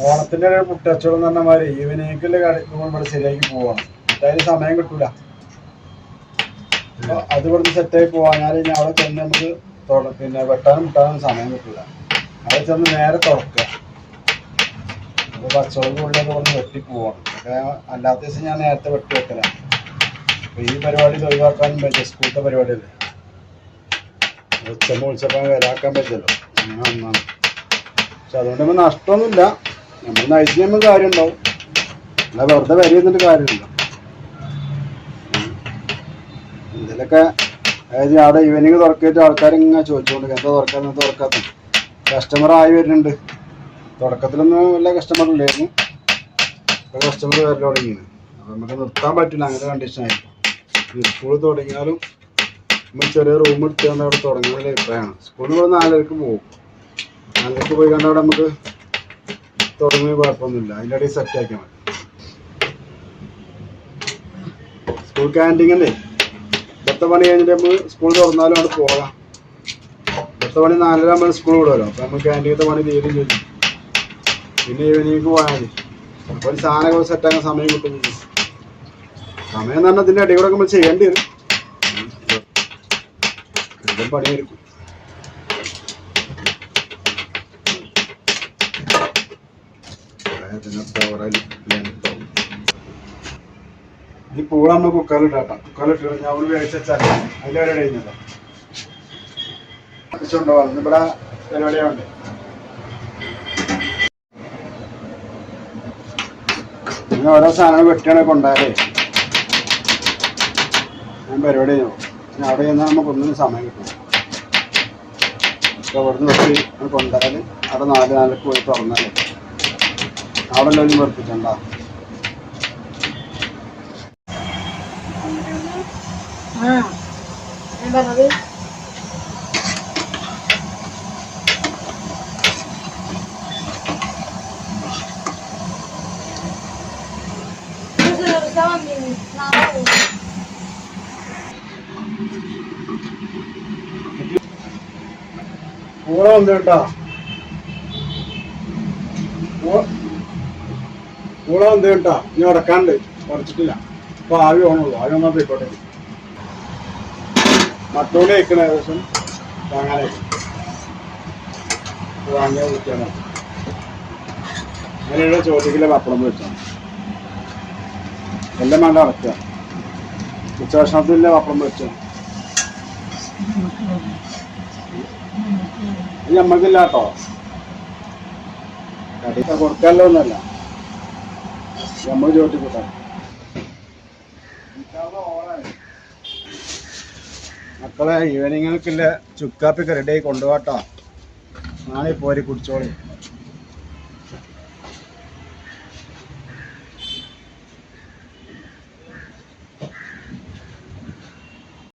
ഓണത്തിന്റെ ഒരു പുട്ടച്ചോളം എന്ന് പറഞ്ഞ മാതിരി ഈവനിങ്ങിൽ ഇവിടെ ശരിയാക്കി പോവാണ്. അതിന് സമയം കിട്ടൂല. അത് ഇവിടുന്ന് സെറ്റായി പോവാഞ്ഞാൽ ഇനി അവിടെ ചെന്ന് നമുക്ക് പിന്നെ വെട്ടാനും മുട്ടാനും സമയം കിട്ടൂല. അവിടെ ചെന്ന് നേരെ തുറക്കുക. അപ്പോൾ പച്ചവളക്ക് ഉള്ളിലൊക്കെ വന്ന് വെട്ടി പോവാണ്. അതൊക്കെ അല്ലാത്ത ദിവസം ഞാൻ നേരത്തെ വെട്ടി വെക്കലാണ്. അപ്പോൾ ഈ പരിപാടി ഒഴിവാക്കാനും പറ്റും. സ്കൂളത്തെ പരിപാടിയല്ലേ, ഉച്ചമ്മ വിളിച്ചപ്പോൾ വരാക്കാൻ പറ്റുമല്ലോ, അങ്ങനെ ഒന്നാണ്. പക്ഷെ അതുകൊണ്ട് നമ്മൾ നഷ്ടമൊന്നുമില്ല. നമ്മൾ നയിച്ച് നമ്മൾ കാര്യം ഉണ്ടാവും, അല്ല വെറുതെ വരിയെന്നിട്ട് കാര്യമില്ല. എന്തെങ്കിലുമൊക്കെ അതായത് അവിടെ ഈവനിങ് തുറക്കിയിട്ട് ആൾക്കാരിങ്ങനെ ചോദിച്ചുകൊണ്ട് എന്താ തുറക്കാത്ത കസ്റ്റമർ ആയി വരുന്നുണ്ട്. തുടക്കത്തിലൊന്നും വല്ല കസ്റ്റമർ ഇല്ലായിരുന്നു, ഇപ്പോൾ കസ്റ്റമർ വരൽ തുടങ്ങിയത്. അപ്പോൾ നമുക്ക് നിർത്താൻ പറ്റില്ല, അങ്ങനെ കണ്ടീഷനായിരുന്നു. സ്കൂൾ തുടങ്ങിയാലും നമ്മൾ ചെറിയ റൂം എടുത്തുകൊണ്ട് അവിടെ തുടങ്ങുന്നതിൽ അഭിപ്രായമാണ്. സ്കൂളിൽ നിന്ന് 4:30 പോകും. 4:30 പോയി കണ്ട് അവിടെ നമുക്ക് തുടങ്ങുന്ന കുഴപ്പമൊന്നുമില്ല. അതിൻ്റെ ഇടയിൽ സെറ്റാക്കിയാൽ മതി. സ്കൂൾ ക്യാൻറ്റീനല്ലേ, 10 മണി കഴിഞ്ഞിട്ട് നമ്മൾ സ്കൂൾ തുറന്നാലും അവിടെ പോകാം. 10 മണി 4:30 നമ്മൾ സ്കൂൾ വിടുമല്ലോ. അപ്പോൾ നമ്മൾ ക്യാൻറ്റീനത്തെ പണി തീരും ചെയ്തു. പിന്നെ ഈവനിങ് പോയാൽ മതി. അപ്പോൾ ഒരു സാധനമൊക്കെ സെറ്റാക്കാൻ സമയം കിട്ടുന്നില്ല. സമയം എന്ന് പറഞ്ഞാൽ ഇതിൻ്റെ ഇടയിൽ കൂടെ നമ്മൾ ചെയ്യേണ്ടി വരും. എന്തും പണിയായിരിക്കും. ഈ പൂള നമ്മൾ കുക്കറിലിട്ടാ. കുക്കറിലിട്ട് ഞാൻ വേവിച്ച് വെച്ചാൽ അതിൻ്റെ പരിപാടി കഴിഞ്ഞല്ലോ. ണ്ടോ ഇവിടെ പരിപാടിയുണ്ട്. ഇങ്ങനെ ഓരോ സാധനങ്ങൾ വെട്ടിയാണെ കൊണ്ടാലേ ഞാൻ പരിപാടി കഴിഞ്ഞു. പിന്നെ അവിടെ ചെന്നാൽ നമുക്കൊന്നിനും സമയം കിട്ടും. അപ്പോൾ ഇവിടുന്ന് വെട്ടി കൊണ്ടാൽ അവിടെ 4:00 പോയി തുറന്നാലേ അവിടെ എല്ലാവരും വെറുപ്പിച്ചണ്ട. പൂള വന്നു കേട്ടോ. പൂള വന്നു കേട്ടോ. ഇനി ഉടക്കാണ്ട് കുറച്ചിട്ടില്ല. അപ്പൊ ആവി ഓണുള്ളൂ. ആവി ഒന്നാ പോയിക്കോട്ടെ. മട്ടൂളി വയ്ക്കണ ഏകദേശം വാങ്ങാനായിട്ട് വാങ്ങിയ വിളിക്കാൻ അങ്ങനെയുള്ള ചോദ്യത്തിലെ പപ്പടം വെച്ചാൽ എല്ലാം വേണ്ട അടക്കുക. ഉച്ചഭക്ഷണത്തിലെ പപ്പടം വെച്ചാൽ ഇത് നമ്മൾക്കില്ല കേട്ടോ. കടയിൽ കൊടുക്കാനല്ലോ ഒന്നല്ല, നമ്മൾ ചോദിച്ചു കൂട്ടാൻ. മക്കളെ ഈവനിങ്ങൾക്കില്ല ചുക്കാപ്പിക്ക് റെഡിയായി കൊണ്ടുപോകട്ടോ. നാളെ പോരി കുടിച്ചോളി.